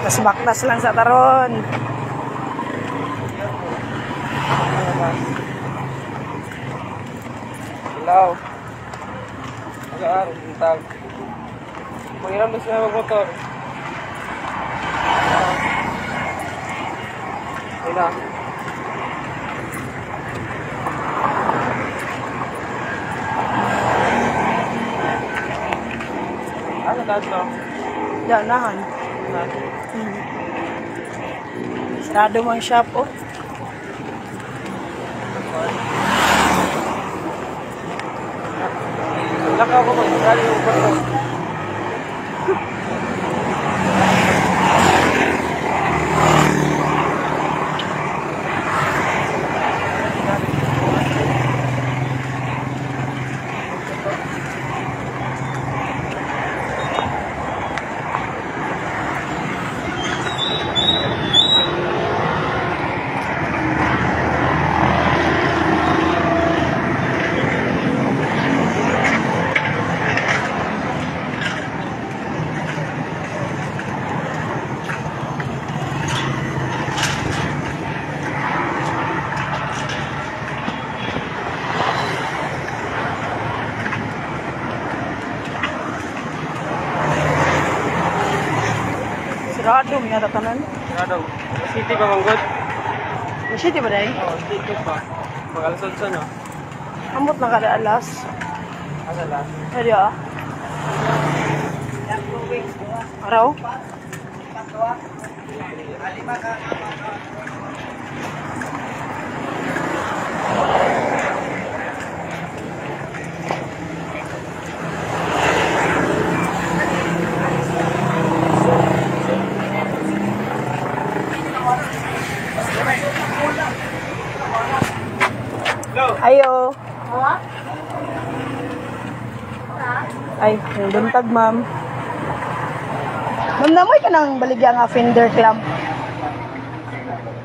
Mas baktas lang sa taron. Hello. Agar, tag. Mangiram na siya mag-motor. Ina. Ano tayo? Danahan. Sarado mo ang shop, oh. Lakaw ko mag-sali yung motor. Sarado mo yata tanan. Sarado. City pa manggod. City ba day? Oo, dito pa. Mag-alasod sa no? Ambot na kada alas. Asala. Hadi ah. Araw? Ayo. Ay, buntag ma'am. Ma'am, namoy ka nang baligya nga fender clamp.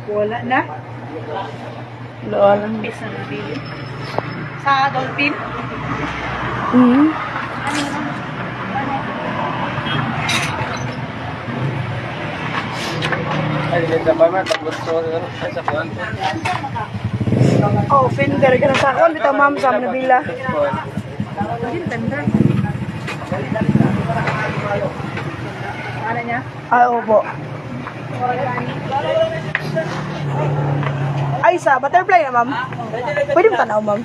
Wala na. Wala lang. Pisa na bili. Sa Dolphin. Ay, dito pa man. Tapos ay sa kuwan. Oh, fender ka na sa akin. Dito ma'am, sa Manabila. Hindi, tanda. Ano niya? Ay, opo. Ay, sa butterfly na ma'am. Pwede mo tanaw ma'am.